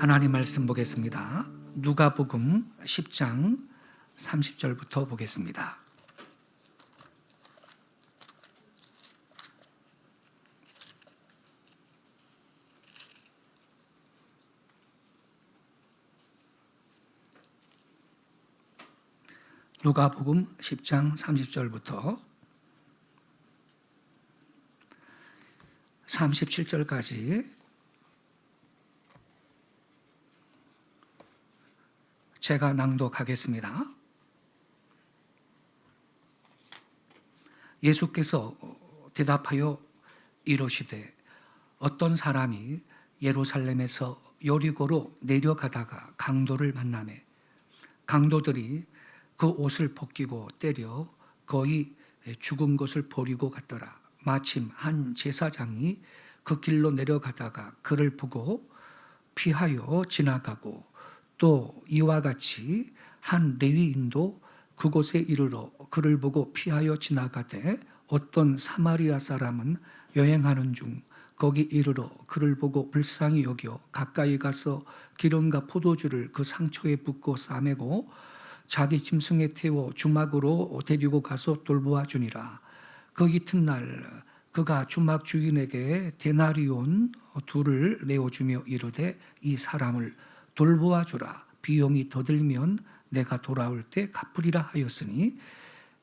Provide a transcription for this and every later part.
하나님 말씀 보겠습니다. 누가복음 10장 30절부터 보겠습니다. 누가복음 10장 30절부터 37절까지 제가 낭독하겠습니다. 예수께서 대답하여 이르시되 어떤 사람이 예루살렘에서 여리고로 내려가다가 강도를 만나매 강도들이 그 옷을 벗기고 때려 거의 죽은 것을 버리고 갔더라. 마침 한 제사장이 그 길로 내려가다가 그를 보고 피하여 지나가고 또 이와 같이 한 레위인도 그곳에 이르러 그를 보고 피하여 지나가되 어떤 사마리아 사람은 여행하는 중 거기 이르러 그를 보고 불쌍히 여겨 가까이 가서 기름과 포도주를 그 상처에 붓고 싸매고 자기 짐승에 태워 주막으로 데리고 가서 돌보아 주니라. 그 이튿날 그가 주막 주인에게 데나리온 둘을 내어주며 이르되 이 사람을 돌보아 주라. 비용이 더 들면 내가 돌아올 때 갚으리라 하였으니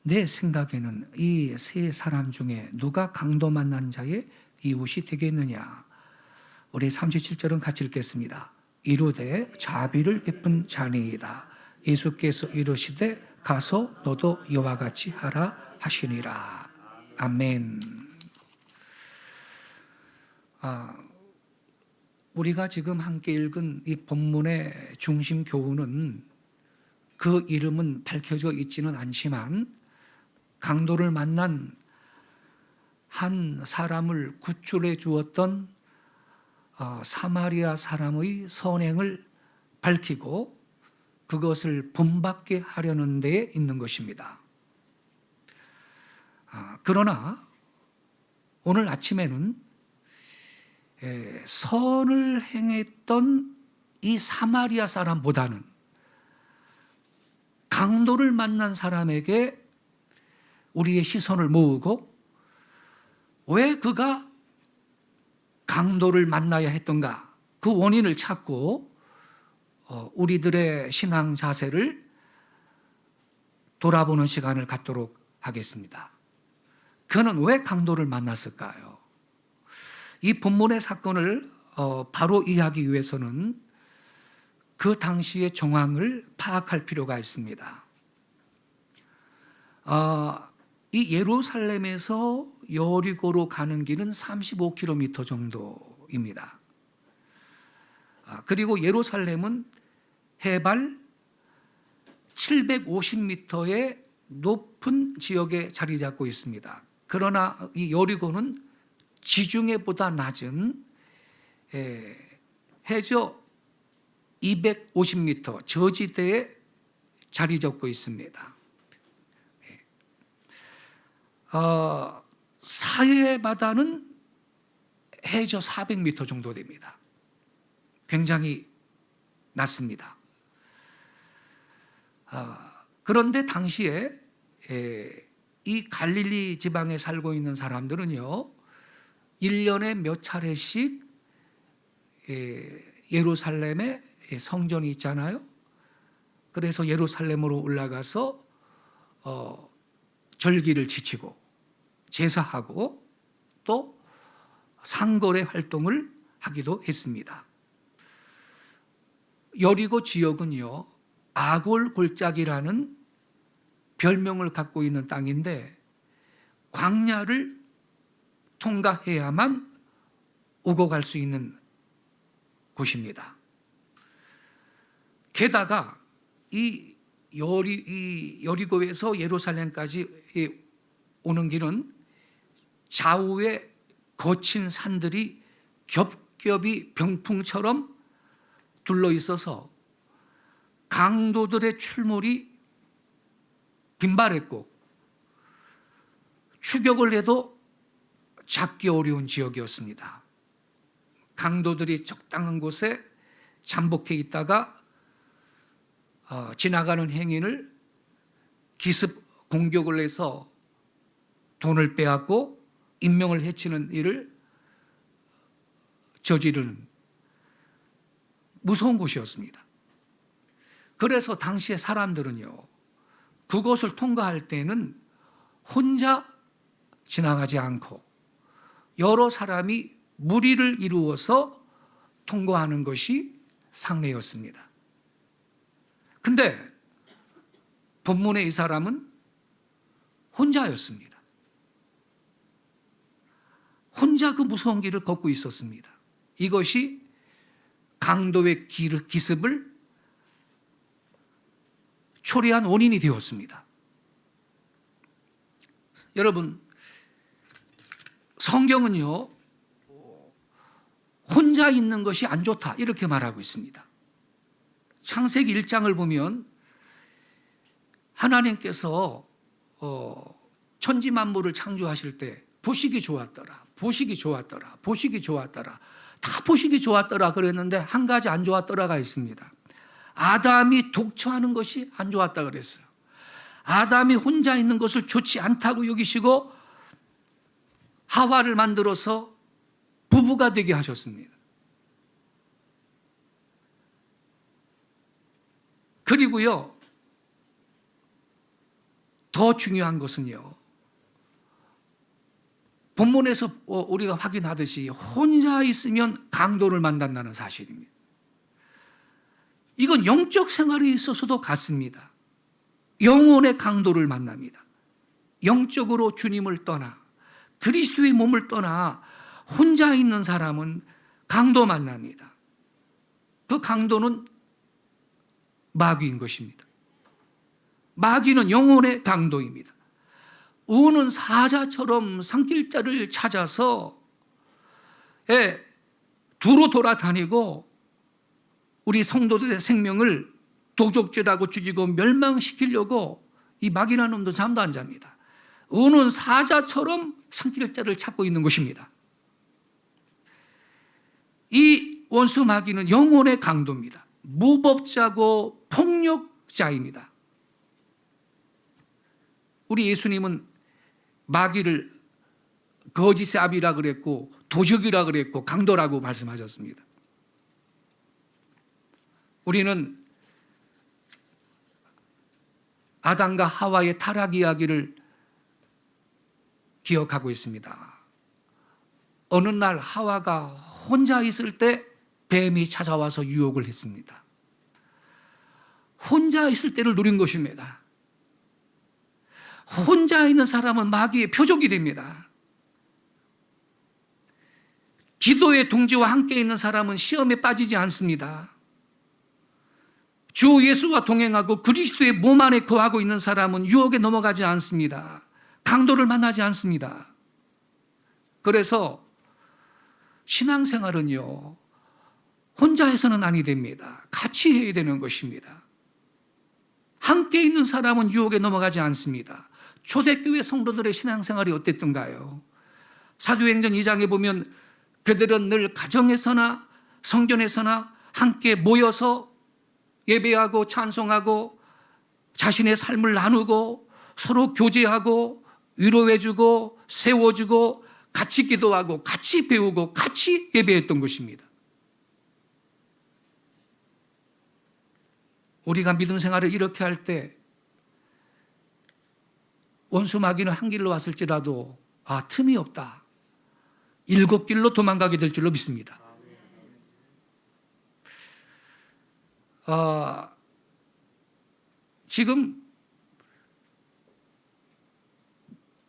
내 생각에는 이 세 사람 중에 누가 강도 만난 자의 이웃이 되겠느냐. 우리 37절은 같이 읽겠습니다. 이르되 자비를 베푼 자니이다. 예수께서 이르시되 가서 너도 이와 같이 하라 하시니라. 아멘. 우리가 지금 함께 읽은 이 본문의 중심 교훈은 그 이름은 밝혀져 있지는 않지만 강도를 만난 한 사람을 구출해 주었던 사마리아 사람의 선행을 밝히고 그것을 본받게 하려는 데에 있는 것입니다. 그러나 오늘 아침에는 선을 행했던 이 사마리아 사람보다는 강도를 만난 사람에게 우리의 시선을 모으고 왜 그가 강도를 만나야 했던가 그 원인을 찾고 우리들의 신앙 자세를 돌아보는 시간을 갖도록 하겠습니다. 그는 왜 강도를 만났을까요? 이 본문의 사건을 바로 이해하기 위해서는 그 당시의 정황을 파악할 필요가 있습니다. 이 예루살렘에서 여리고로 가는 길은 35km 정도입니다. 그리고 예루살렘은 해발 750m의 높은 지역에 자리 잡고 있습니다. 그러나 이 여리고는 지중해보다 낮은 해저 250m 저지대에 자리 잡고 있습니다. 사해 바다는 해저 400m 정도 됩니다. 굉장히 낮습니다. 그런데 당시에 이 갈릴리 지방에 살고 있는 사람들은요 1년에 몇 차례씩 예루살렘에 성전이 있잖아요. 그래서 예루살렘으로 올라가서 절기를 지키고 제사하고 또 상거래 활동을 하기도 했습니다. 여리고 지역은요 아골 골짜기라는 별명을 갖고 있는 땅인데 광야를 통과해야만 오고 갈 수 있는 곳입니다. 게다가 이 여리고에서 예루살렘까지 오는 길은 좌우에 거친 산들이 겹겹이 병풍처럼 둘러 있어서 강도들의 출몰이 빈발했고 추격을 해도 잡기 어려운 지역이었습니다. 강도들이 적당한 곳에 잠복해 있다가 지나가는 행인을 기습 공격을 해서 돈을 빼앗고 인명을 해치는 일을 저지르는 무서운 곳이었습니다. 그래서 당시의 사람들은요, 그곳을 통과할 때는 혼자 지나가지 않고 여러 사람이 무리를 이루어서 통과하는 것이 상례였습니다. 근데 본문의 이 사람은 혼자였습니다. 혼자 그 무서운 길을 걷고 있었습니다. 이것이 강도의 기습을 초래한 원인이 되었습니다. 여러분, 성경은요, 혼자 있는 것이 안 좋다 이렇게 말하고 있습니다. 창세기 1장을 보면 하나님께서 천지 만물을 창조하실 때 보시기 좋았더라, 보시기 좋았더라, 보시기 좋았더라, 다 보시기 좋았더라 그랬는데 한 가지 안 좋았더라가 있습니다. 아담이 독처하는 것이 안 좋았다 그랬어요. 아담이 혼자 있는 것을 좋지 않다고 여기시고 하와를 만들어서 부부가 되게 하셨습니다. 그리고요, 더 중요한 것은요, 본문에서 우리가 확인하듯이 혼자 있으면 강도를 만난다는 사실입니다. 이건 영적 생활에 있어서도 같습니다. 영혼의 강도를 만납니다. 영적으로 주님을 떠나 그리스도의 몸을 떠나 혼자 있는 사람은 강도 만납니다. 그 강도는 마귀인 것입니다. 마귀는 영혼의 강도입니다. 우는 사자처럼 산길자를 찾아서 두루 돌아다니고 우리 성도들의 생명을 도적질하고 죽이고 멸망시키려고 이 마귀라는 놈도 잠도 안 잡니다. 우는 사자처럼 산길자를 찾고 있는 것입니다. 이 원수 마귀는 영혼의 강도입니다. 무법자고 폭력자입니다. 우리 예수님은 마귀를 거짓의 아비라 그랬고 도적이라 그랬고 강도라고 말씀하셨습니다. 우리는 아담과 하와의 타락 이야기를 기억하고 있습니다. 어느 날 하와가 혼자 있을 때 뱀이 찾아와서 유혹을 했습니다. 혼자 있을 때를 누린 것입니다. 혼자 있는 사람은 마귀의 표적이 됩니다. 기도의 동지와 함께 있는 사람은 시험에 빠지지 않습니다. 주 예수와 동행하고 그리스도의 몸 안에 거하고 있는 사람은 유혹에 넘어가지 않습니다. 강도를 만나지 않습니다. 그래서 신앙생활은요, 혼자 해서는 아니 됩니다. 같이 해야 되는 것입니다. 함께 있는 사람은 유혹에 넘어가지 않습니다. 초대교회 성도들의 신앙생활이 어땠던가요? 사도행전 2장에 보면 그들은 늘 가정에서나 성전에서나 함께 모여서 예배하고 찬송하고 자신의 삶을 나누고 서로 교제하고 위로해주고 세워주고 같이 기도하고 같이 배우고 같이 예배했던 것입니다. 우리가 믿음 생활을 이렇게 할 때 원수 마귀는 한 길로 왔을지라도 틈이 없다. 7길로 도망가게 될 줄로 믿습니다. 지금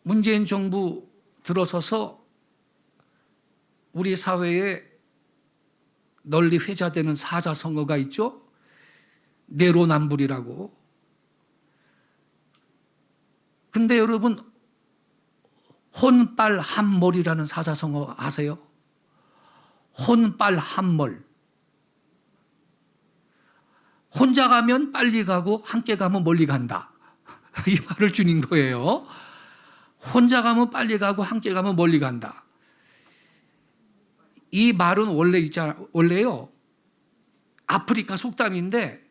문재인 정부 들어서서 우리 사회에 널리 회자되는 사자성어가 있죠. 내로남불이라고. 근데 여러분, 혼빨함몰이라는 사자성어 아세요? 혼빨함몰. 혼자 가면 빨리 가고 함께 가면 멀리 간다. 이 말을 주는 거예요. 혼자 가면 빨리 가고 함께 가면 멀리 간다. 이 말은 원래요, 아프리카 속담인데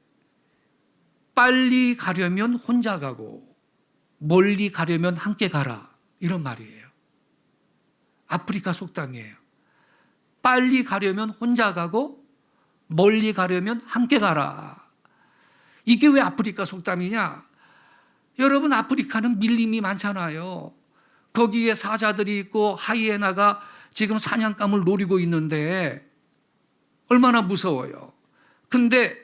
빨리 가려면 혼자 가고 멀리 가려면 함께 가라, 이런 말이에요. 아프리카 속담이에요. 빨리 가려면 혼자 가고 멀리 가려면 함께 가라. 이게 왜 아프리카 속담이냐? 여러분, 아프리카는 밀림이 많잖아요. 거기에 사자들이 있고 하이에나가 지금 사냥감을 노리고 있는데 얼마나 무서워요. 근데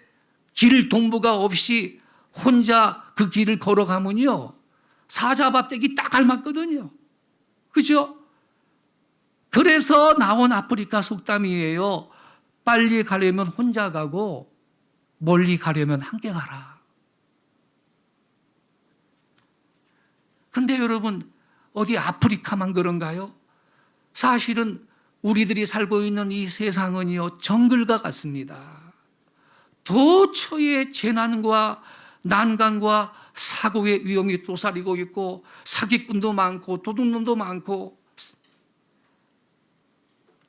길 동무가 없이 혼자 그 길을 걸어가면요, 사자밥되기 딱 알맞거든요. 그죠? 그래서 나온 아프리카 속담이에요. 빨리 가려면 혼자 가고 멀리 가려면 함께 가라. 근데 여러분, 어디 아프리카만 그런가요? 사실은 우리들이 살고 있는 이 세상은요, 정글과 같습니다. 도처에 재난과 난간과 사고의 위험이 도사리고 있고 사기꾼도 많고 도둑놈도 많고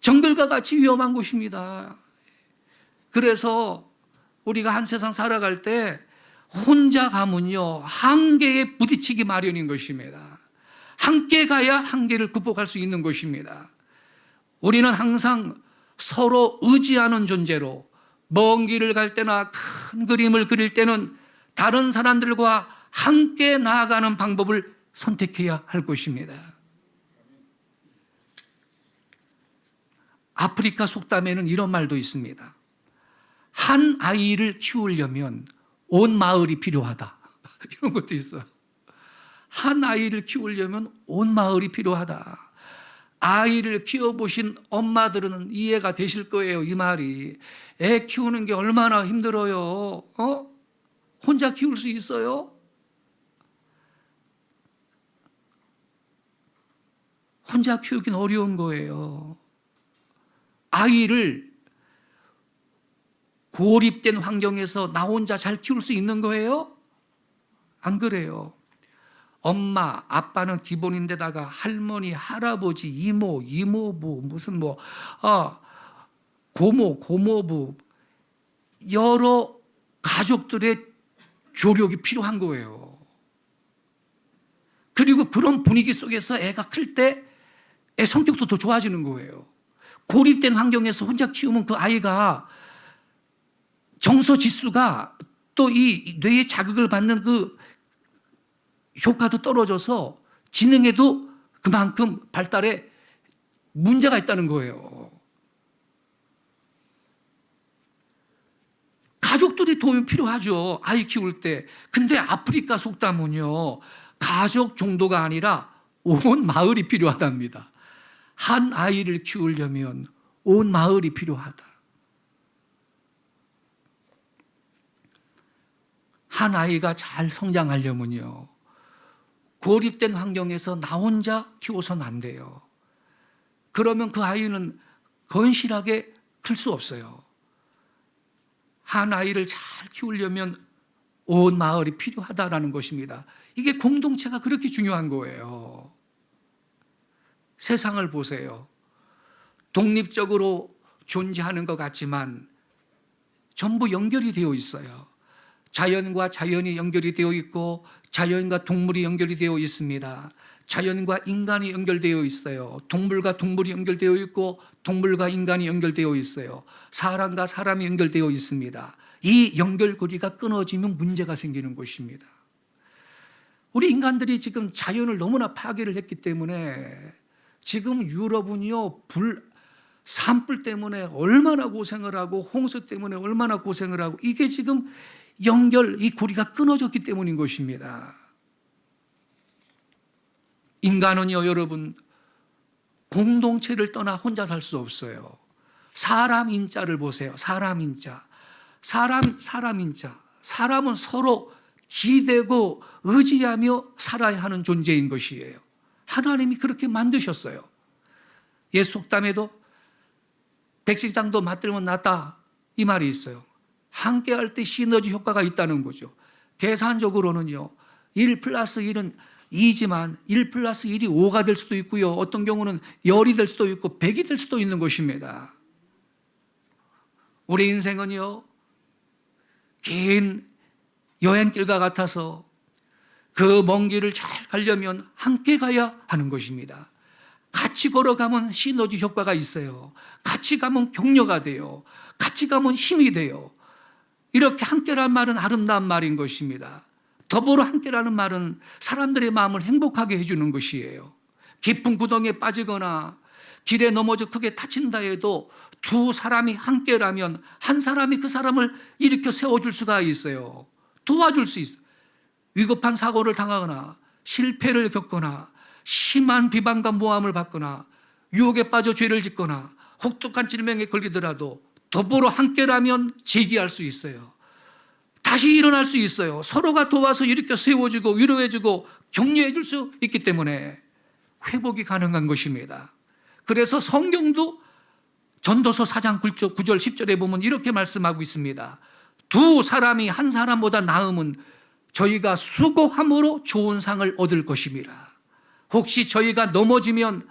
정글과 같이 위험한 곳입니다. 그래서 우리가 한 세상 살아갈 때 혼자 가면요, 한계에 부딪히기 마련인 것입니다. 함께 가야 한계를 극복할 수 있는 것입니다. 우리는 항상 서로 의지하는 존재로 먼 길을 갈 때나 큰 그림을 그릴 때는 다른 사람들과 함께 나아가는 방법을 선택해야 할 것입니다. 아프리카 속담에는 이런 말도 있습니다. 한 아이를 키우려면 온 마을이 필요하다. 이런 것도 있어요. 한 아이를 키우려면 온 마을이 필요하다. 아이를 키워보신 엄마들은 이해가 되실 거예요, 이 말이. 애 키우는 게 얼마나 힘들어요. 혼자 키울 수 있어요? 혼자 키우긴 어려운 거예요. 아이를 고립된 환경에서 나 혼자 잘 키울 수 있는 거예요? 안 그래요. 엄마, 아빠는 기본인데다가 할머니, 할아버지, 이모, 이모부, 무슨 고모, 고모부, 여러 가족들의 조력이 필요한 거예요. 그리고 그런 분위기 속에서 애가 클 때 애 성격도 더 좋아지는 거예요. 고립된 환경에서 혼자 키우면 그 아이가 정서 지수가 또 이 뇌의 자극을 받는 그 효과도 떨어져서 지능에도 그만큼 발달에 문제가 있다는 거예요. 가족들이 도움이 필요하죠, 아이 키울 때. 근데 아프리카 속담은요, 가족 정도가 아니라 온 마을이 필요하답니다. 한 아이를 키우려면 온 마을이 필요하다. 한 아이가 잘 성장하려면요, 고립된 환경에서 나 혼자 키워서는 안 돼요. 그러면 그 아이는 건실하게 클 수 없어요. 한 아이를 잘 키우려면 온 마을이 필요하다라는 것입니다. 이게 공동체가 그렇게 중요한 거예요. 세상을 보세요. 독립적으로 존재하는 것 같지만 전부 연결이 되어 있어요. 자연과 자연이 연결이 되어 있고 자연과 동물이 연결이 되어 있습니다. 자연과 인간이 연결되어 있어요. 동물과 동물이 연결되어 있고 동물과 인간이 연결되어 있어요. 사람과 사람이 연결되어 있습니다. 이 연결고리가 끊어지면 문제가 생기는 것입니다. 우리 인간들이 지금 자연을 너무나 파괴를 했기 때문에 지금 유럽은요, 산불 때문에 얼마나 고생을 하고 홍수 때문에 얼마나 고생을 하고, 이게 지금 이 고리가 끊어졌기 때문인 것입니다. 인간은요, 여러분, 공동체를 떠나 혼자 살 수 없어요. 사람 인자를 보세요. 사람 인자. 사람 인자. 사람은 서로 기대고 의지하며 살아야 하는 존재인 것이에요. 하나님이 그렇게 만드셨어요. 옛 속담에도 백식장도 맞들면 낫다, 이 말이 있어요. 함께 할 때 시너지 효과가 있다는 거죠. 계산적으로는요, 1 플러스 1은 2지만 1 플러스 1이 5가 될 수도 있고요, 어떤 경우는 10이 될 수도 있고 100이 될 수도 있는 것입니다. 우리 인생은요, 긴 여행길과 같아서 그 먼 길을 잘 가려면 함께 가야 하는 것입니다. 같이 걸어가면 시너지 효과가 있어요. 같이 가면 격려가 돼요. 같이 가면 힘이 돼요. 이렇게 함께라는 말은 아름다운 말인 것입니다. 더불어 함께라는 말은 사람들의 마음을 행복하게 해주는 것이에요. 깊은 구덩이에 빠지거나 길에 넘어져 크게 다친다 해도 두 사람이 함께라면 한 사람이 그 사람을 일으켜 세워줄 수가 있어요. 도와줄 수 있어요. 위급한 사고를 당하거나 실패를 겪거나 심한 비방과 모함을 받거나 유혹에 빠져 죄를 짓거나 혹독한 질병에 걸리더라도 더불어 함께라면 재기할 수 있어요. 다시 일어날 수 있어요. 서로가 도와서 일으켜 세워주고 위로해주고 격려해줄 수 있기 때문에 회복이 가능한 것입니다. 그래서 성경도 전도서 4장 9절 10절에 보면 이렇게 말씀하고 있습니다. 두 사람이 한 사람보다 나음은 저희가 수고함으로 좋은 상을 얻을 것입니다. 혹시 저희가 넘어지면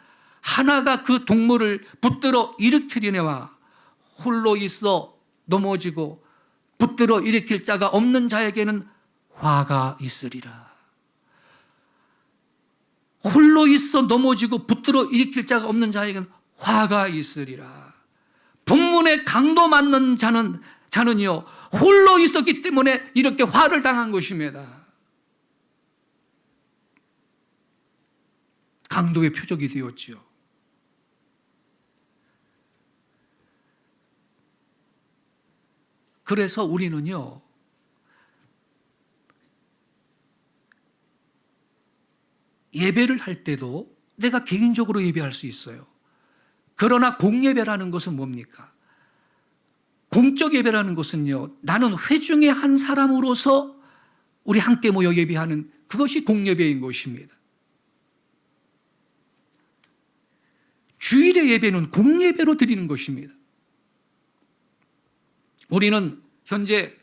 하나가 그 동물을 붙들어 일으키려니와 홀로 있어 넘어지고 붙들어 일으킬 자가 없는 자에게는 화가 있으리라. 홀로 있어 넘어지고 붙들어 일으킬 자가 없는 자에게는 화가 있으리라. 본문에 강도 맞는 자는요 홀로 있었기 때문에 이렇게 화를 당한 것입니다. 강도의 표적이 되었지요. 그래서 우리는요 예배를 할 때도 내가 개인적으로 예배할 수 있어요. 그러나 공예배라는 것은 뭡니까? 공적 예배라는 것은요 나는 회중의 한 사람으로서 우리 함께 모여 예배하는 그것이 공예배인 것입니다. 주일의 예배는 공예배로 드리는 것입니다. 우리는 현재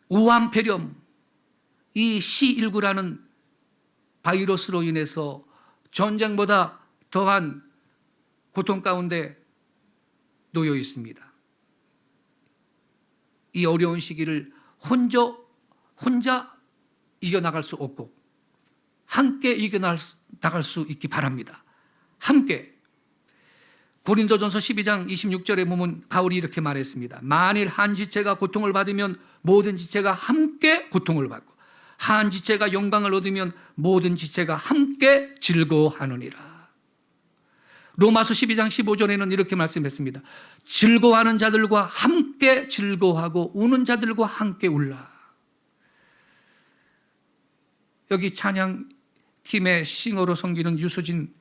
우한폐렴 이 C19라는 바이러스로 인해서 전쟁보다 더한 고통 가운데 놓여 있습니다. 이 어려운 시기를 혼자 이겨나갈 수 없고 함께 이겨나갈 수 있기 바랍니다. 함께. 고린도전서 12장 26절에 보면 바울이 이렇게 말했습니다. 만일 한 지체가 고통을 받으면 모든 지체가 함께 고통을 받고 한 지체가 영광을 얻으면 모든 지체가 함께 즐거워하느니라. 로마서 12장 15절에는 이렇게 말씀했습니다. 즐거워하는 자들과 함께 즐거워하고 우는 자들과 함께 울라. 여기 찬양팀의 싱어로 섬기는 유수진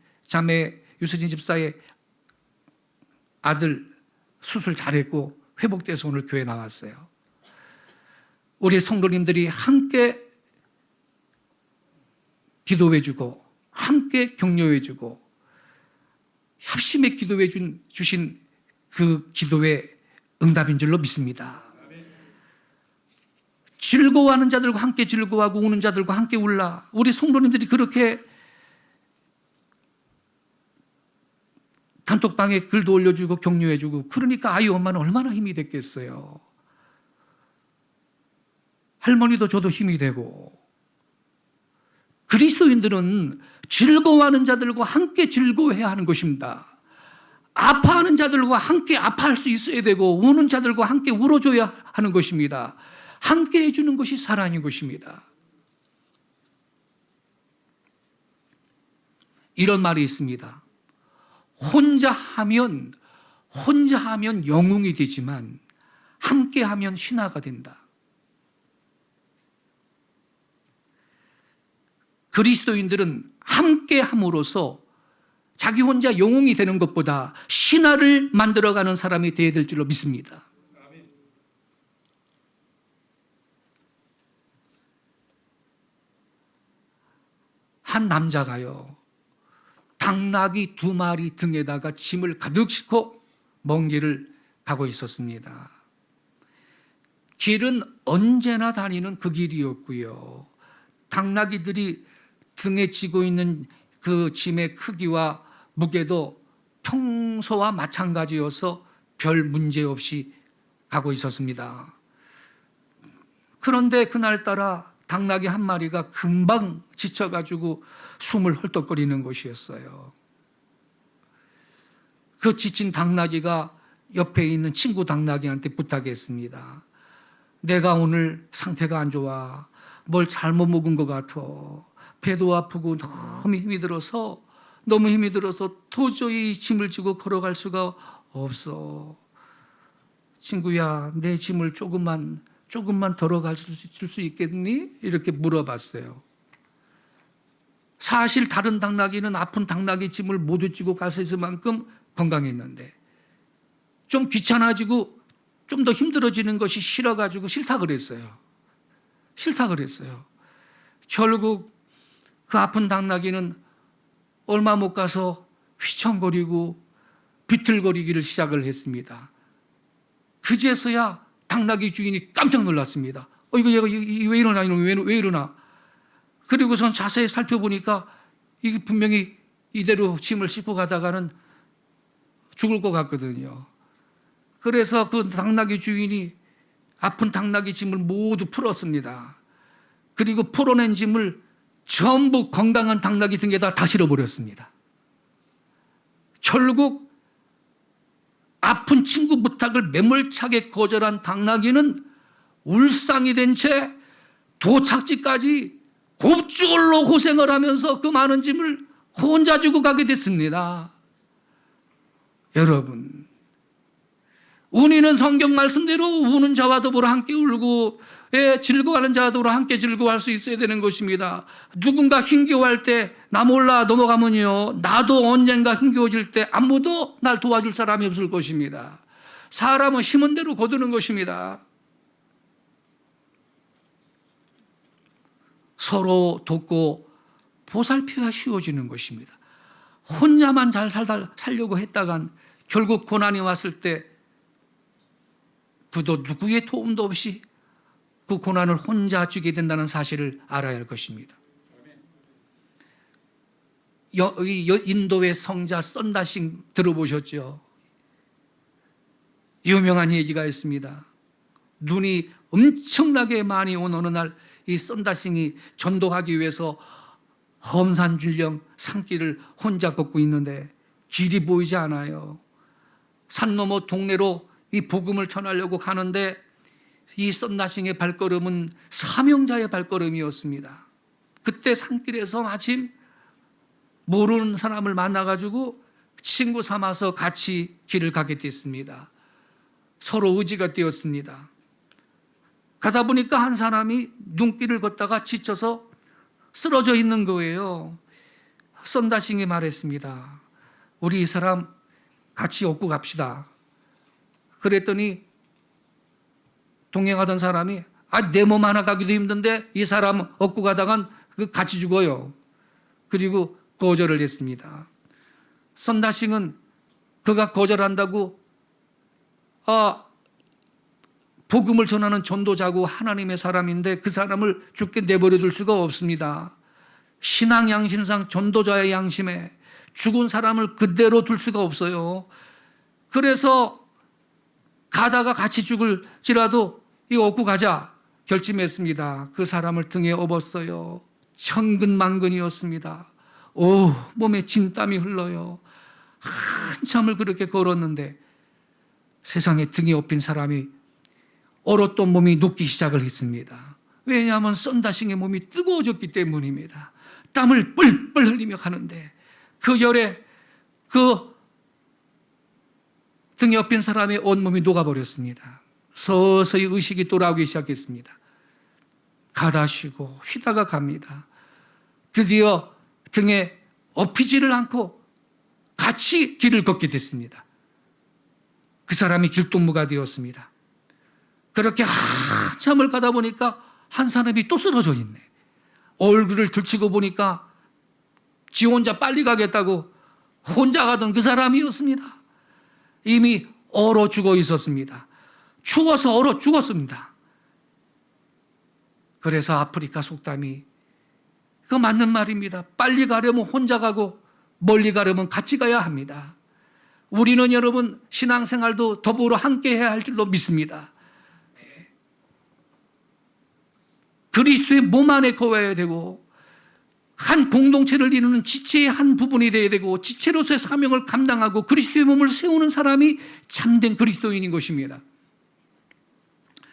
집사의 아들 수술 잘했고 회복돼서 오늘 교회 나왔어요. 우리 성도님들이 함께 기도해주고 함께 격려해주고 협심에 기도해 주신 그 기도의 응답인 줄로 믿습니다. 즐거워하는 자들과 함께 즐거워하고 우는 자들과 함께 울라. 우리 성도님들이 그렇게 단톡방에 글도 올려주고 격려해주고 그러니까 아이 엄마는 얼마나 힘이 됐겠어요. 할머니도 저도 힘이 되고 그리스도인들은 즐거워하는 자들과 함께 즐거워해야 하는 것입니다. 아파하는 자들과 함께 아파할 수 있어야 되고 우는 자들과 함께 울어줘야 하는 것입니다. 함께 해주는 것이 사랑인 것입니다. 이런 말이 있습니다. 혼자 하면 영웅이 되지만 함께 하면 신하가 된다. 그리스도인들은 함께 함으로써 자기 혼자 영웅이 되는 것보다 신하를 만들어가는 사람이 되어야 될 줄로 믿습니다. 한 남자가요 당나귀 2마리 등에다가 짐을 가득 싣고 먼 길을 가고 있었습니다. 길은 언제나 다니는 그 길이었고요. 당나귀들이 등에 지고 있는 그 짐의 크기와 무게도 평소와 마찬가지여서 별 문제 없이 가고 있었습니다. 그런데 그날따라 당나귀 한 마리가 금방 지쳐가지고 숨을 헐떡거리는 것이었어요. 그 지친 당나귀가 옆에 있는 친구 당나귀한테 부탁했습니다. 내가 오늘 상태가 안 좋아. 뭘 잘못 먹은 것 같아. 배도 아프고 너무 힘이 들어서 도저히 짐을 지고 걸어갈 수가 없어. 친구야, 내 짐을 조금만 덜어갈 수 있겠니? 이렇게 물어봤어요. 사실 다른 당나귀는 아픈 당나귀 짐을 모두 지고 갈 수 있을 만큼 건강했는데 좀 귀찮아지고 좀 더 힘들어지는 것이 싫어가지고 싫다 그랬어요. 결국 그 아픈 당나귀는 얼마 못 가서 휘청거리고 비틀거리기를 시작을 했습니다. 그제서야 당나귀 주인이 깜짝 놀랐습니다. 이거 얘가 왜 이러나, 왜 이러나. 그리고선 자세히 살펴보니까 이게 분명히 이대로 짐을 싣고 가다가는 죽을 것 같거든요. 그래서 그 당나귀 주인이 아픈 당나귀 짐을 모두 풀었습니다. 그리고 풀어낸 짐을 전부 건강한 당나귀 등에다 다 실어버렸습니다. 결국 아픈 친구 부탁을 매몰차게 거절한 당나귀는 울상이 된 채 도착지까지 곱줄로 고생을 하면서 그 많은 짐을 혼자 주고 가게 됐습니다. 여러분, 우리는 성경 말씀대로 우는 자와 더불어 함께 울고 즐거워하는 자와 더불어 함께 즐거워할 수 있어야 되는 것입니다. 누군가 힘겨워할 때 나 몰라 넘어가면요, 나도 언젠가 힘겨워질 때 아무도 날 도와줄 사람이 없을 것입니다. 사람은 심은 대로 거두는 것입니다. 서로 돕고 보살펴야 쉬워지는 것입니다. 혼자만 잘 살려고 했다간 결국 고난이 왔을 때 그도 누구의 도움도 없이 그 고난을 혼자 주게 된다는 사실을 알아야 할 것입니다. 인도의 성자 썬다싱 들어보셨죠? 유명한 얘기가 있습니다. 눈이 엄청나게 많이 온 어느 날 이 썬다싱이 전도하기 위해서 험산줄령 산길을 혼자 걷고 있는데 길이 보이지 않아요. 산 너머 동네로 이 복음을 전하려고 가는데 이 썬다싱의 발걸음은 사명자의 발걸음이었습니다. 그때 산길에서 마침 모르는 사람을 만나가지고 친구 삼아서 같이 길을 가게 됐습니다. 서로 의지가 되었습니다. 가다 보니까 한 사람이 눈길을 걷다가 지쳐서 쓰러져 있는 거예요. 썬다싱이 말했습니다. 우리 이 사람 같이 업고 갑시다. 그랬더니 동행하던 사람이 내 몸 하나 가기도 힘든데 이 사람 업고 가다간 같이 죽어요. 그리고 거절을 했습니다. 썬다싱은 그가 거절한다고 복음을 전하는 전도자고 하나님의 사람인데 그 사람을 죽게 내버려 둘 수가 없습니다. 신앙 양심상 전도자의 양심에 죽은 사람을 그대로 둘 수가 없어요. 그래서 가다가 같이 죽을지라도 이거 업고 가자 결심했습니다. 그 사람을 등에 업었어요. 천근만근이었습니다. 몸에 진땀이 흘러요. 한참을 그렇게 걸었는데 세상에 등에 업힌 사람이 얼었던 몸이 녹기 시작을 했습니다. 왜냐하면 썬다싱의 몸이 뜨거워졌기 때문입니다. 땀을 뿔뿔 흘리며 가는데 그 열에 그 등에 업힌 사람의 온몸이 녹아버렸습니다. 서서히 의식이 돌아오기 시작했습니다. 가다 쉬고 쉬다가 갑니다. 드디어 등에 업히지를 않고 같이 길을 걷게 됐습니다. 그 사람이 길동무가 되었습니다. 그렇게 한참을 가다 보니까 한 사람이 또 쓰러져 있네. 얼굴을 들치고 보니까 지 혼자 빨리 가겠다고 혼자 가던 그 사람이었습니다. 이미 얼어 죽어 있었습니다. 추워서 얼어 죽었습니다. 그래서 아프리카 속담이 그거 맞는 말입니다. 빨리 가려면 혼자 가고 멀리 가려면 같이 가야 합니다. 우리는 여러분 신앙생활도 더불어 함께 해야 할 줄로 믿습니다. 그리스도의 몸 안에 거해야 되고 한 공동체를 이루는 지체의 한 부분이 되어야 되고 지체로서의 사명을 감당하고 그리스도의 몸을 세우는 사람이 참된 그리스도인인 것입니다.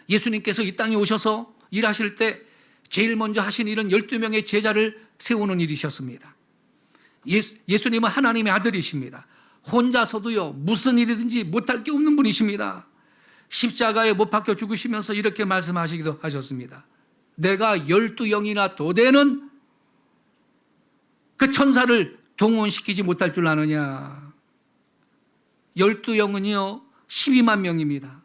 예수님께서 이 땅에 오셔서 일하실 때 제일 먼저 하신 일은 12명의 제자를 세우는 일이셨습니다. 예수님은 하나님의 아들이십니다. 혼자서도요 무슨 일이든지 못할 게 없는 분이십니다. 십자가에 못 박혀 죽으시면서 이렇게 말씀하시기도 하셨습니다. 내가 12영이나 더 되는 그 천사를 동원시키지 못할 줄 아느냐. 12영은요 12만 명입니다.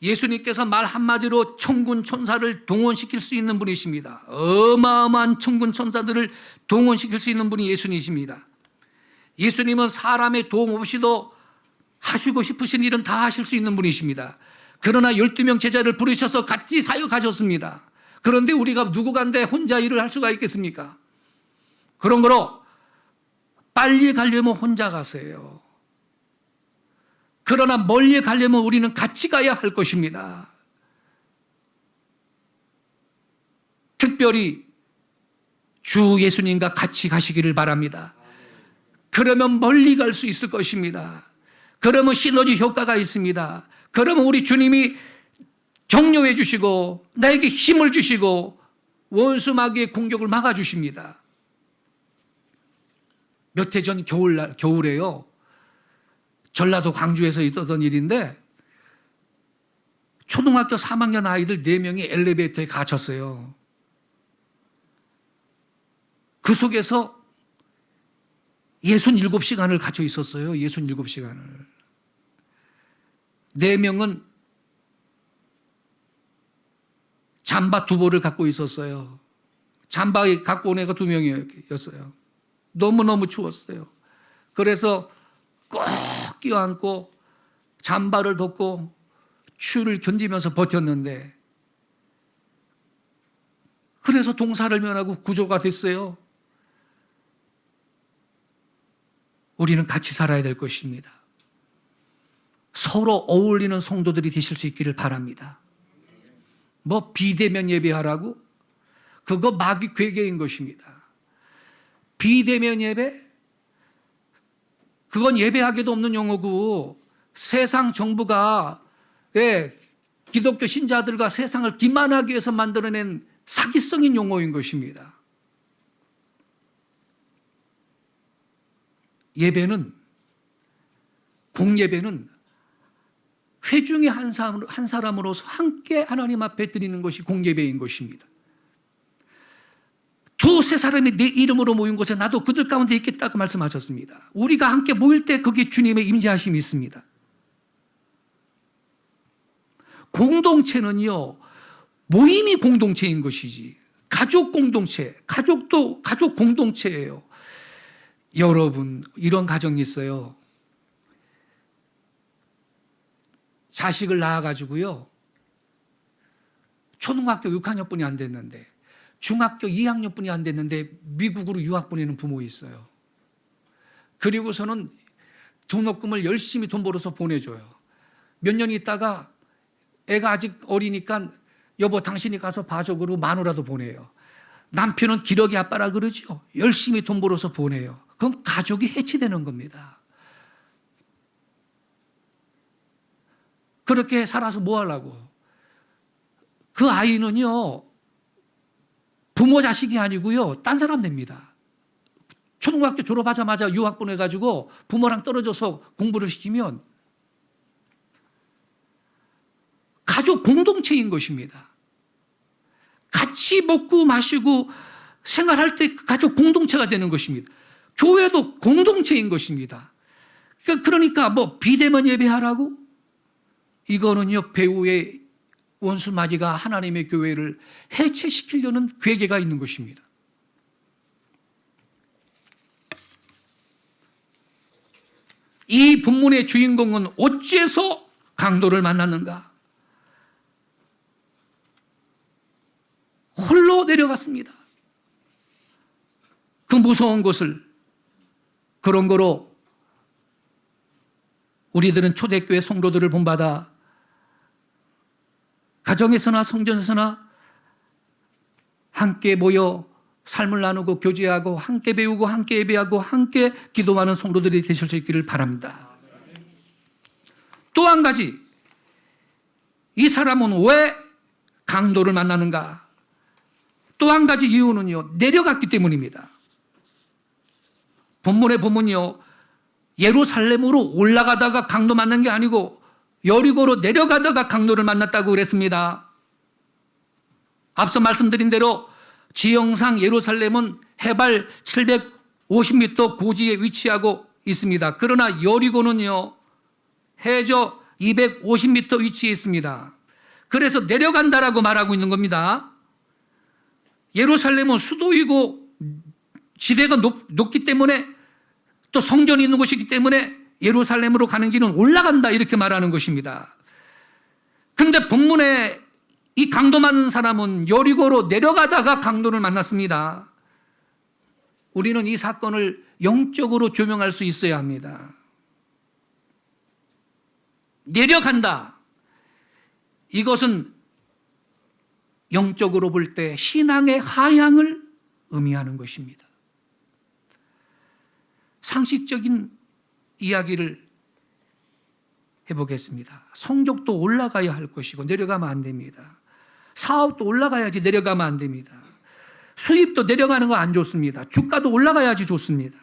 예수님께서 말 한마디로 천군 천사를 동원시킬 수 있는 분이십니다. 어마어마한 천군 천사들을 동원시킬 수 있는 분이 예수님이십니다. 예수님은 사람의 도움 없이도 하시고 싶으신 일은 다 하실 수 있는 분이십니다. 그러나 12명 제자를 부르셔서 같이 사역하셨습니다. 그런데 우리가 누구간데 혼자 일을 할 수가 있겠습니까? 그런 거로 빨리 가려면 혼자 가세요. 그러나 멀리 가려면 우리는 같이 가야 할 것입니다. 특별히 주 예수님과 같이 가시기를 바랍니다. 그러면 멀리 갈 수 있을 것입니다. 그러면 시너지 효과가 있습니다. 그러면 우리 주님이 격려해 주시고 나에게 힘을 주시고 원수 마귀의 공격을 막아주십니다. 몇 해 전 겨울에요. 전라도 광주에서 있었던 일인데 초등학교 3학년 아이들 4명이 엘리베이터에 갇혔어요. 그 속에서 67시간을 갇혀 있었어요. 67시간을. 4명은 잠바 2벌을 갖고 있었어요. 잠바 갖고 온 애가 2명이었어요. 너무너무 추웠어요. 그래서 꼭 껴안고 잠바를 덮고 추위를 견디면서 버텼는데 그래서 동사를 면하고 구조가 됐어요. 우리는 같이 살아야 될 것입니다. 서로 어울리는 성도들이 되실 수 있기를 바랍니다. 뭐 비대면 예배하라고? 그거 마귀 괴계인 것입니다. 비대면 예배? 그건 예배하기도 없는 용어고 세상 정부가 기독교 신자들과 세상을 기만하기 위해서 만들어낸 사기성인 용어인 것입니다. 예배는 공예배는 회중의 한 사람으로서 함께 하나님 앞에 드리는 것이 공예배인 것입니다. 2-3 사람이 내 이름으로 모인 곳에 나도 그들 가운데 있겠다고 말씀하셨습니다. 우리가 함께 모일 때 거기에 주님의 임재하심이 있습니다. 공동체는요 모임이 공동체인 것이지 가족 공동체, 가족도 가족 공동체예요. 여러분 이런 가정이 있어요. 자식을 낳아가지고요 초등학교 6학년뿐이 안 됐는데 중학교 2학년뿐이 안 됐는데 미국으로 유학 보내는 부모 있어요. 그리고서는 등록금을 열심히 돈 벌어서 보내줘요. 몇 년 있다가 애가 아직 어리니까 여보 당신이 가서 봐줘 그러고 마누라도 보내요. 남편은 기러기 아빠라 그러죠. 열심히 돈 벌어서 보내요. 그럼 가족이 해치되는 겁니다. 그렇게 살아서 뭐 하려고? 그 아이는요 부모 자식이 아니고요 딴 사람 됩니다. 초등학교 졸업하자마자 유학 보내가지고 부모랑 떨어져서 공부를 시키면 가족 공동체인 것입니다. 같이 먹고 마시고 생활할 때 가족 공동체가 되는 것입니다. 교회도 공동체인 것입니다. 그러니까 뭐 비대면 예배하라고? 이거는요 배후의 원수 마귀가 하나님의 교회를 해체시키려는 괴계가 있는 것입니다. 이 본문의 주인공은 어째서 강도를 만났는가? 홀로 내려갔습니다. 그 무서운 곳을. 그런 거로 우리들은 초대교회 성도들을 본받아 가정에서나 성전에서나 함께 모여 삶을 나누고 교제하고 함께 배우고 함께 예배하고 함께 기도하는 성도들이 되실 수 있기를 바랍니다. 또 한 가지, 이 사람은 왜 강도를 만나는가? 또 한 가지 이유는요, 내려갔기 때문입니다. 본문의 보면요, 예루살렘으로 올라가다가 강도 만난 게 아니고 여리고로 내려가다가 강도를 만났다고 그랬습니다. 앞서 말씀드린 대로 지형상 예루살렘은 해발 750m 고지에 위치하고 있습니다. 그러나 여리고는요, 해저 250m 위치에 있습니다. 그래서 내려간다라고 말하고 있는 겁니다. 예루살렘은 수도이고 지대가 높기 때문에 또 성전이 있는 곳이기 때문에 예루살렘으로 가는 길은 올라간다 이렇게 말하는 것입니다. 그런데 본문에 이 강도 만난 사람은 여리고로 내려가다가 강도를 만났습니다. 우리는 이 사건을 영적으로 조명할 수 있어야 합니다. 내려간다. 이것은 영적으로 볼 때 신앙의 하향을 의미하는 것입니다. 상식적인 이야기를 해보겠습니다. 성적도 올라가야 할 것이고 내려가면 안 됩니다. 사업도 올라가야지 내려가면 안 됩니다. 수입도 내려가는 거 안 좋습니다. 주가도 올라가야지 좋습니다.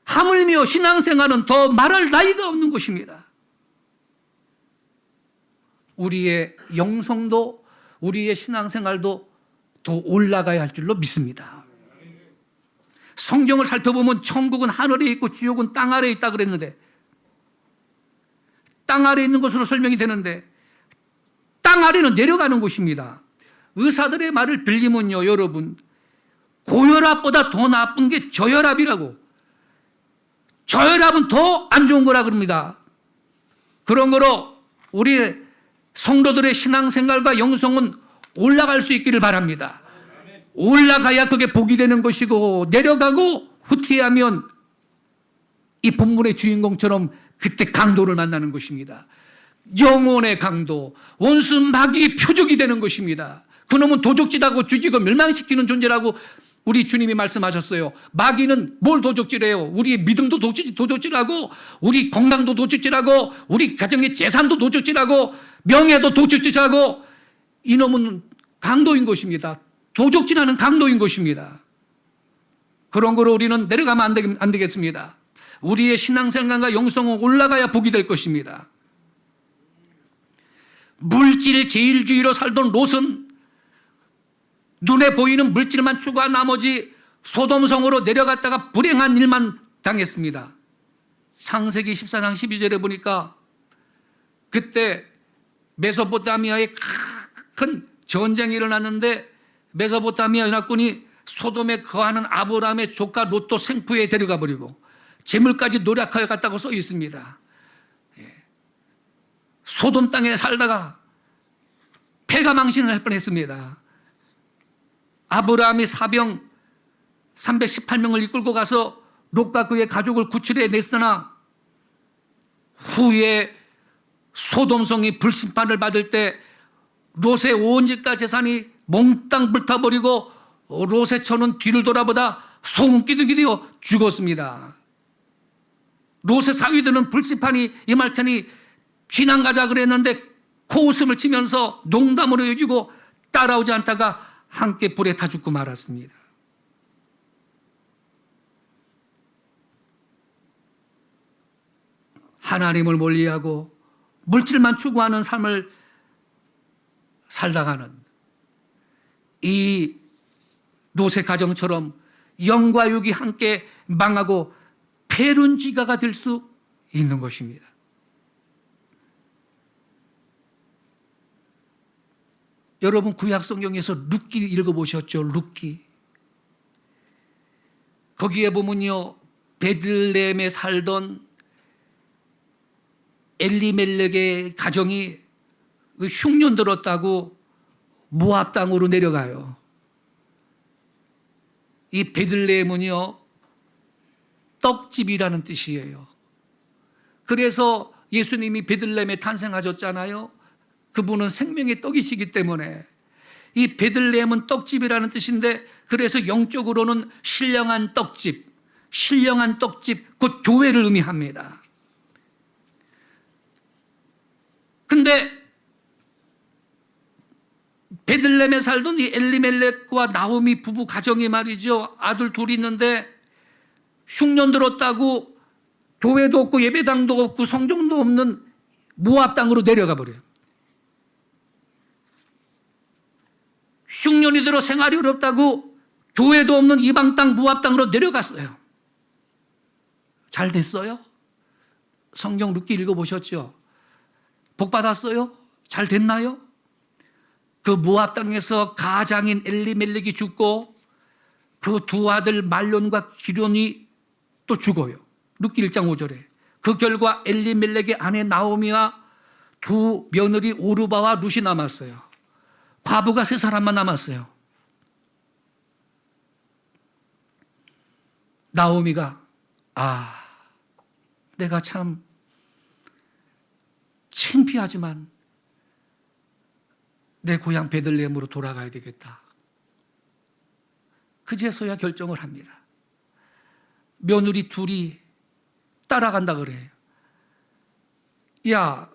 하물며 신앙생활은 더 말할 나이가 없는 것입니다. 우리의 영성도 우리의 신앙생활도 더 올라가야 할 줄로 믿습니다. 성경을 살펴보면 천국은 하늘에 있고 지옥은 땅 아래에 있다 그랬는데 땅 아래에 있는 것으로 설명이 되는데 땅 아래는 내려가는 곳입니다. 의사들의 말을 빌리면요, 여러분, 고혈압보다 더 나쁜 게 저혈압이라고. 저혈압은 더 안 좋은 거라 그럽니다. 그런 거로 우리 성도들의 신앙생활과 영성은 올라갈 수 있기를 바랍니다. 올라가야 그게 복이 되는 것이고 내려가고 후퇴하면 이 본문의 주인공처럼 그때 강도를 만나는 것입니다. 영혼의 강도, 원수 마귀의 표적이 되는 것입니다. 그놈은 도적질하고 죽이고 멸망시키는 존재라고 우리 주님이 말씀하셨어요. 마귀는 뭘 도적질해요? 우리의 믿음도 도적질하고 우리 건강도 도적질하고 우리 가정의 재산도 도적질하고 명예도 도적질하고 이놈은 강도인 것입니다. 도적질하는 강도인 것입니다. 그런 거로 우리는 내려가면 안 되겠습니다. 우리의 신앙생활과 영성은 올라가야 복이 될 것입니다. 물질 제일주의로 살던 롯은 눈에 보이는 물질만 추구한 나머지 소돔성으로 내려갔다가 불행한 일만 당했습니다. 창세기 14장 12절에 보니까 그때 메소포타미아에 큰 전쟁이 일어났는데 메소포타미아 연합군이 소돔에 거하는 아브라함의 조카 롯도 생포에 데려가 버리고 재물까지 노력하여 갔다고 써 있습니다. 소돔 땅에 살다가 패가망신을 할 뻔했습니다. 아브라함이 사병 318명을 이끌고 가서 롯과 그의 가족을 구출해 냈으나 후에 소돔성이 불심판을 받을 때 롯의 온 집과 재산이 몽땅 불타버리고 롯의 처는 뒤를 돌아보다 소금기둥이 되어 죽었습니다. 롯의 사위들은 불심판이 임할 테니 귀난 가자 그랬는데 코웃음을 치면서 농담으로 여기고 따라오지 않다가 함께 불에 타 죽고 말았습니다. 하나님을 멀리하고 물질만 추구하는 삶을 살다가는 이 롯의 가정처럼 영과 육이 함께 망하고 폐륜지가가 될 수 있는 것입니다. 여러분 구약 성경에서 룻기 읽어보셨죠? 룻기. 거기에 보면요, 베들레헴에 살던 엘리멜렉의 가정이 흉년 들었다고 모압 땅으로 내려가요. 이 베들레헴은요, 떡집이라는 뜻이에요. 그래서 예수님이 베들레헴에 탄생하셨잖아요. 그분은 생명의 떡이시기 때문에 이 베들레헴은 떡집이라는 뜻인데, 그래서 영적으로는 신령한 떡집, 곧 교회를 의미합니다. 근데 베들레헴에 살던 이 엘리멜렉과 나오미 부부 가정이 말이죠, 아들 둘이 있는데 흉년 들었다고 교회도 없고 예배당도 없고 성전도 없는 모압 땅으로 내려가 버려요. 흉년이 들어 생활이 어렵다고 교회도 없는 이방 땅 모압 땅으로 내려갔어요. 잘 됐어요? 성경 룻기 읽어보셨죠? 복 받았어요? 잘 됐나요? 그 모압 땅에서 가장인 엘리멜렉이 죽고 그 두 아들 말론과 기련이 또 죽어요. 룻기 1장 5절에. 그 결과 엘리멜렉의 아내 나오미와 두 며느리 오르바와 룻이 남았어요. 과부가 3사람만 남았어요. 나오미가 내가 참 창피하지만 내 고향 베들레헴으로 돌아가야 되겠다. 그제서야 결정을 합니다. 며느리 둘이 따라간다 그래요. 야,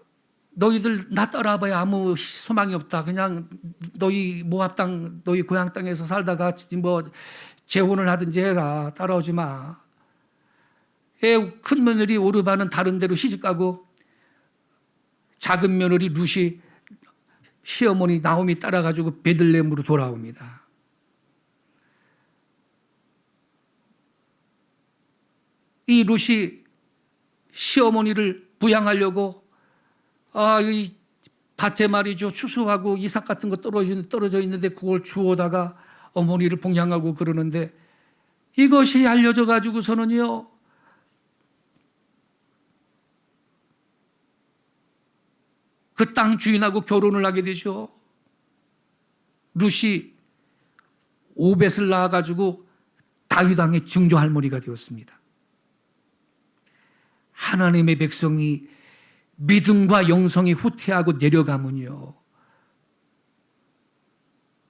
너희들 나 따라와봐야 아무 소망이 없다. 그냥 너희 모압 땅, 너희 고향 땅에서 살다가 뭐 재혼을 하든지 해라. 따라오지 마. 큰 며느리 오르바는 다른 데로 시집가고 작은 며느리 룻이 시어머니 나오미 따라가지고 베들레헴으로 돌아옵니다. 이 룻이 시어머니를 부양하려고 이 밭에 말이죠, 추수하고 이삭 같은 거 떨어져 있는데 그걸 주워다가 어머니를 봉양하고 그러는데, 이것이 알려져 가지고서는요, 그 땅 주인하고 결혼을 하게 되죠. 룻이 오벳을 낳아가지고 다윗 왕의 증조 할머니가 되었습니다. 하나님의 백성이 믿음과 영성이 후퇴하고 내려가면요,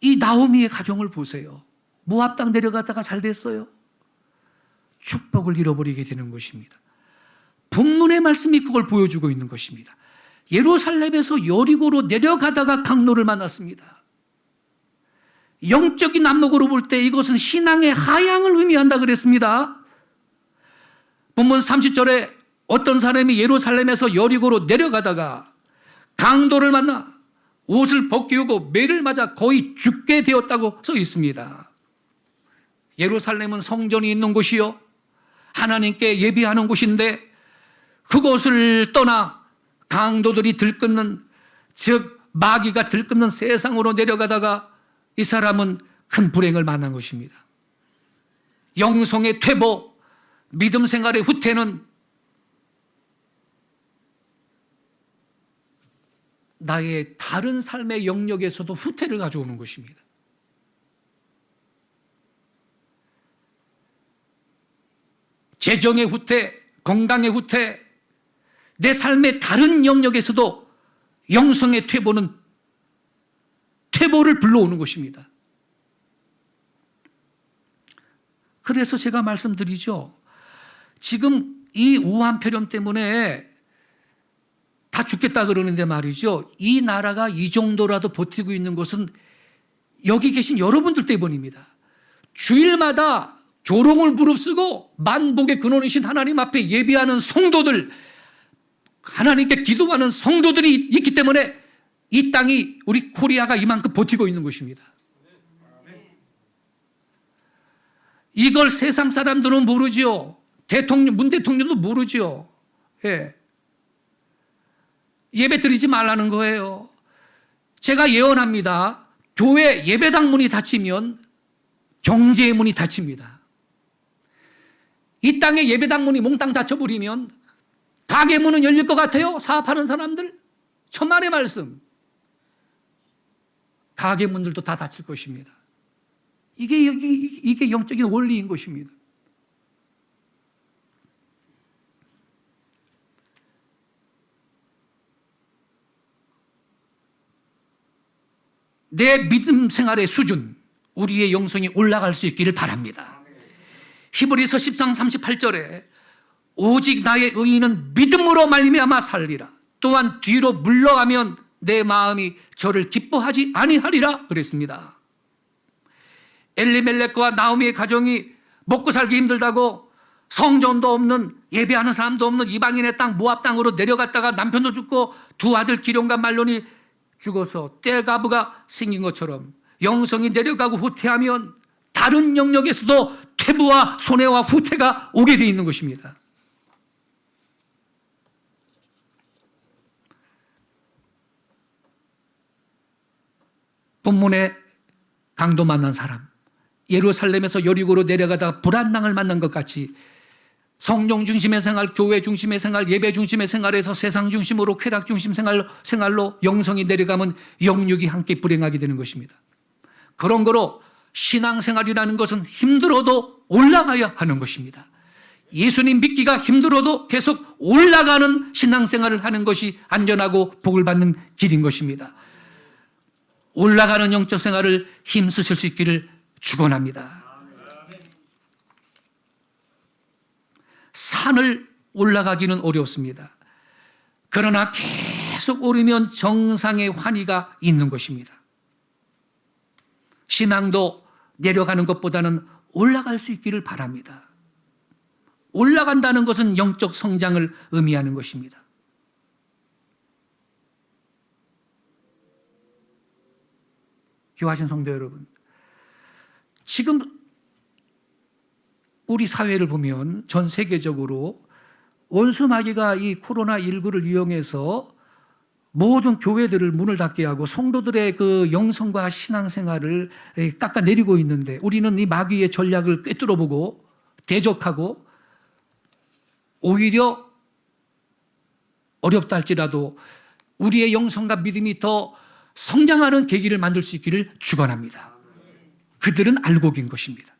이 나오미의 가정을 보세요. 모압 땅 내려갔다가 잘 됐어요. 축복을 잃어버리게 되는 것입니다. 본문의 말씀이 그걸 보여주고 있는 것입니다. 예루살렘에서 여리고로 내려가다가 강로를 만났습니다. 영적인 안목으로 볼 때 이것은 신앙의 하향을 의미한다 그랬습니다. 본문 30절에 어떤 사람이 예루살렘에서 여리고로 내려가다가 강도를 만나 옷을 벗기우고 매를 맞아 거의 죽게 되었다고 써 있습니다. 예루살렘은 성전이 있는 곳이요, 하나님께 예배하는 곳인데 그곳을 떠나 강도들이 들끓는, 즉 마귀가 들끓는 세상으로 내려가다가 이 사람은 큰 불행을 만난 것입니다. 영성의 퇴보, 믿음 생활의 후퇴는 나의 다른 삶의 영역에서도 후퇴를 가져오는 것입니다. 재정의 후퇴, 건강의 후퇴, 내 삶의 다른 영역에서도 영성의 퇴보는 퇴보를 불러오는 것입니다. 그래서 제가 말씀드리죠. 지금 이 우한폐렴 때문에 다 죽겠다 그러는데 말이죠, 이 나라가 이 정도라도 버티고 있는 것은 여기 계신 여러분들 때문입니다. 주일마다 조롱을 무릅쓰고 만복의 근원이신 하나님 앞에 예배하는 성도들, 하나님께 기도하는 성도들이 있기 때문에 이 땅이, 우리 코리아가 이만큼 버티고 있는 것입니다. 이걸 세상 사람들은 모르죠. 문 대통령도 모르죠. 예배 드리지 말라는 거예요. 제가 예언합니다. 교회 예배당 문이 닫히면 경제의 문이 닫힙니다. 이 땅에 예배당 문이 몽땅 닫혀버리면 가게 문은 열릴 것 같아요? 사업하는 사람들? 천만의 말씀. 가게 문들도 다 닫힐 것입니다. 이게 영적인 원리인 것입니다. 내 믿음 생활의 수준, 우리의 영성이 올라갈 수 있기를 바랍니다. 히브리서 10장 38절에 오직 나의 의인은 믿음으로 말미암아 살리라. 또한 뒤로 물러가면 내 마음이 저를 기뻐하지 아니하리라 그랬습니다. 엘리멜렉과 나오미의 가정이 먹고 살기 힘들다고 성전도 없는, 예배하는 사람도 없는 이방인의 땅 모압 땅으로 내려갔다가 남편도 죽고 두 아들 기럯과 말론이 죽어서 떼가부가 생긴 것처럼 영성이 내려가고 후퇴하면 다른 영역에서도 퇴보와 손해와 후퇴가 오게 돼 있는 것입니다. 본문에 강도 만난 사람, 예루살렘에서 여리고로 내려가다가 불안당을 만난 것 같이 성령 중심의 생활, 교회 중심의 생활, 예배 중심의 생활에서 세상 중심으로 쾌락 중심 생활로 영성이 내려가면 영육이 함께 불행하게 되는 것입니다. 그런 거로 신앙생활이라는 것은 힘들어도 올라가야 하는 것입니다. 예수님 믿기가 힘들어도 계속 올라가는 신앙생활을 하는 것이 안전하고 복을 받는 길인 것입니다. 올라가는 영적 생활을 힘쓰실 수 있기를 축원합니다. 산을 올라가기는 어렵습니다. 그러나 계속 오르면 정상의 환희가 있는 것입니다. 신앙도 내려가는 것보다는 올라갈 수 있기를 바랍니다. 올라간다는 것은 영적 성장을 의미하는 것입니다. 귀하신 성도 여러분, 지금 우리 사회를 보면 전 세계적으로 원수마귀가 이 코로나19를 이용해서 모든 교회들을 문을 닫게 하고 성도들의 그 영성과 신앙생활을 깎아내리고 있는데, 우리는 이 마귀의 전략을 꿰뚫어보고 대적하고 오히려 어렵다 할지라도 우리의 영성과 믿음이 더 성장하는 계기를 만들 수 있기를 축원합니다. 그들은 알고 긴 것입니다.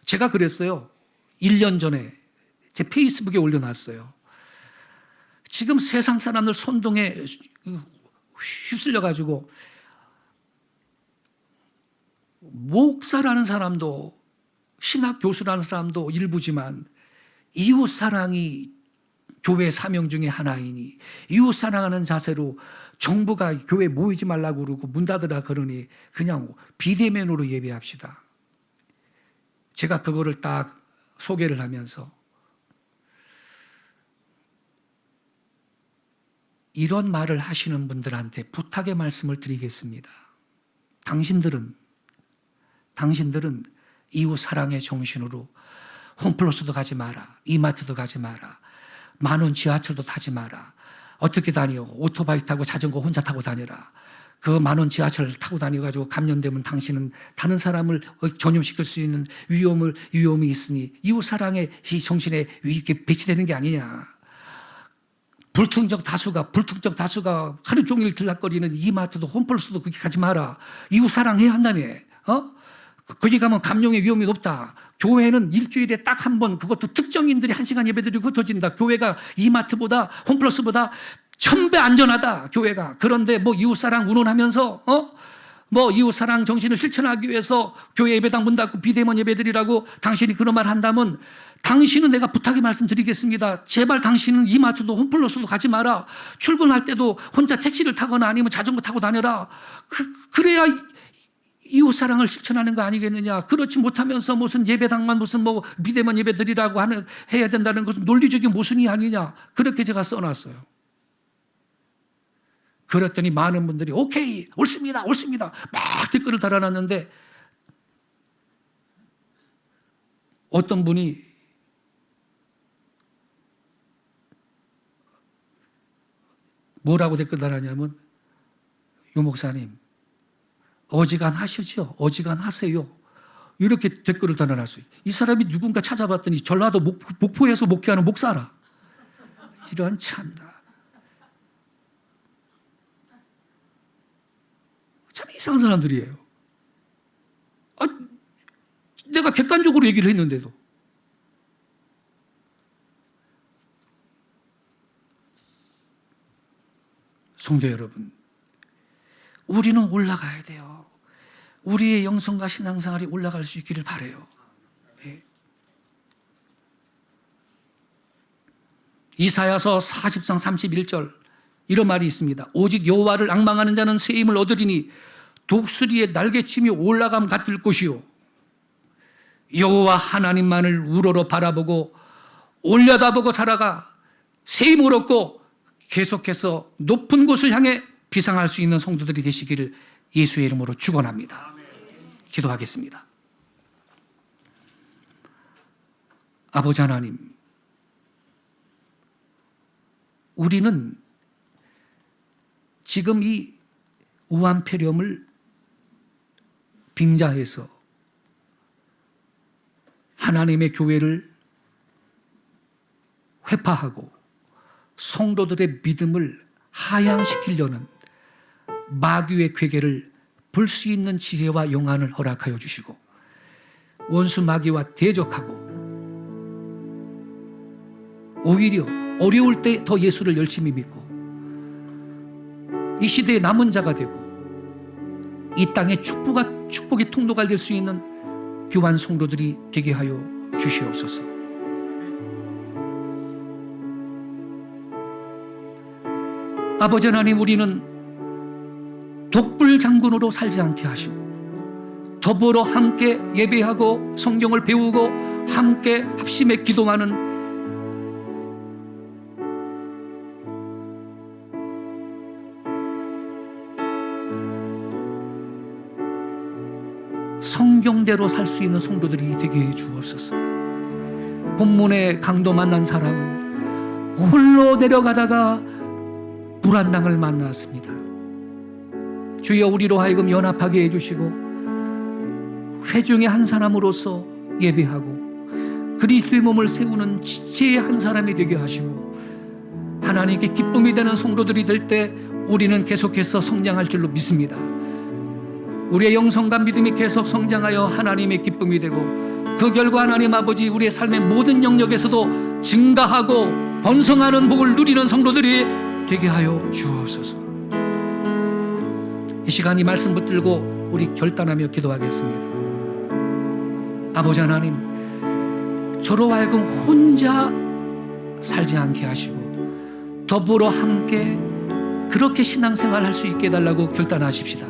제가 그랬어요. 1년 전에 제 페이스북에 올려놨어요. 지금 세상 사람들 선동에 휩쓸려가지고 목사라는 사람도 신학 교수라는 사람도 일부지만 이웃사랑이 교회 사명 중에 하나이니 이웃사랑하는 자세로 정부가 교회 모이지 말라고 그러고 문 닫으라 그러니 그냥 비대면으로 예배합시다. 제가 그거를 딱 소개를 하면서 이런 말을 하시는 분들한테 부탁의 말씀을 드리겠습니다. 당신들은 이웃 사랑의 정신으로 홈플러스도 가지 마라, 이마트도 가지 마라, 만원 지하철도 타지 마라. 어떻게 다녀? 오토바이 타고 자전거 혼자 타고 다녀라. 그 만원 지하철 타고 다녀가지고 감염되면 당신은 다른 사람을 전염시킬 수 있는 위험이 있으니 이웃 사랑의 이 정신에 이렇게 배치되는 게 아니냐. 불특정 다수가 하루 종일 들락거리는 이마트도 홈플러스도 그렇게 가지 마라. 이웃 사랑해야 한다며. 거기 가면 감염의 위험이 높다. 교회는 일주일에 딱 한 번, 그것도 특정인들이 1시간 예배드리고 흩어진다. 교회가 이마트보다 홈플러스보다 1000배 안전하다. 교회가. 그런데 뭐 이웃사랑 운운하면서 뭐 이웃사랑 정신을 실천하기 위해서 교회 예배당 문 닫고 비대면 예배드리라고 당신이 그런 말 한다면, 당신은 내가 부탁의 말씀 드리겠습니다. 제발 당신은 이마트도 홈플러스도 가지 마라. 출근할 때도 혼자 택시를 타거나 아니면 자전거 타고 다녀라. 그래야 이웃사랑을 실천하는 거 아니겠느냐. 그렇지 못하면서 무슨 예배당만 무슨 뭐 비대면 예배 드리라고 해야 된다는 것은 논리적인 모순이 아니냐. 그렇게 제가 써놨어요. 그랬더니 많은 분들이 오케이, 옳습니다 막 댓글을 달아놨는데, 어떤 분이 뭐라고 댓글 달았냐면, 유 목사님 어지간하시죠? 어지간하세요. 이렇게 댓글을 달아놨어요. 이 사람이 누군가 찾아봤더니 전라도 목포에서 목회하는 목사라. 이런 참나. 참 이상한 사람들이에요. 내가 객관적으로 얘기를 했는데도. 성도 여러분, 우리는 올라가야 돼요. 우리의 영성과 신앙생활이 올라갈 수 있기를 바라요. 네. 이사야서 40장 31절 이런 말이 있습니다. 오직 여호와를 앙망하는 자는 새 힘을 얻으리니 독수리의 날개침이 올라감 같을 것이요 여호와 하나님만을 우러러 바라보고 올려다보고 살아가 새 힘을 얻고 계속해서 높은 곳을 향해 비상할 수 있는 성도들이 되시기를 예수의 이름으로 축원합니다. 기도하겠습니다. 아버지 하나님, 우리는 지금 이 우한폐렴을 빙자해서 하나님의 교회를 회파하고 성도들의 믿음을 하향시키려는 마귀의 괴계를 볼 수 있는 지혜와 영안을 허락하여 주시고 원수 마귀와 대적하고 오히려 어려울 때 더 예수를 열심히 믿고 이 시대의 남은 자가 되고 이 땅의 축복의 통로가 될 수 있는 귀한 성도들이 되게 하여 주시옵소서. 아버지 하나님, 우리는 독불장군으로 살지 않게 하시고 더불어 함께 예배하고 성경을 배우고 함께 합심해 기도하는 성경대로 살 수 있는 성도들이 되게 해 주옵소서. 본문의 강도 만난 사람은 홀로 내려가다가 불안당을 만났습니다. 주여, 우리로 하여금 연합하게 해주시고 회중의 한 사람으로서 예배하고 그리스도의 몸을 세우는 지체의 한 사람이 되게 하시고 하나님께 기쁨이 되는 성도들이 될 때 우리는 계속해서 성장할 줄로 믿습니다. 우리의 영성과 믿음이 계속 성장하여 하나님의 기쁨이 되고 그 결과 하나님 아버지 우리의 삶의 모든 영역에서도 증가하고 번성하는 복을 누리는 성도들이 되게 하여 주옵소서. 이 시간 이 말씀 붙들고 우리 결단하며 기도하겠습니다. 아버지 하나님, 저로 하여금 혼자 살지 않게 하시고 더불어 함께 그렇게 신앙생활 할 수 있게 해달라고 결단하십시다.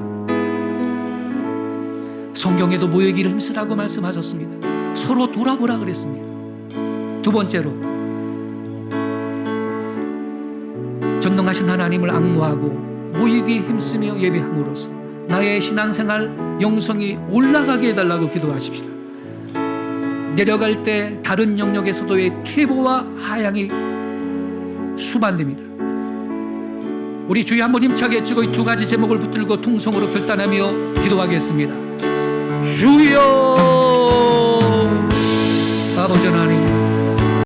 성경에도 모이기를 힘쓰라고 말씀하셨습니다. 서로 돌아보라 그랬습니다. 두 번째로, 전능하신 하나님을 앙모하고 모이기에 힘쓰며 예배함으로써 나의 신앙생활 영성이 올라가게 해달라고 기도하십시다. 내려갈 때 다른 영역에서도의 퇴보와 하향이 수반됩니다. 우리 주여 한번 힘차게 해주고 이 두 가지 제목을 붙들고 통성으로 결단하며 기도하겠습니다. 주여, 아버지 하나님,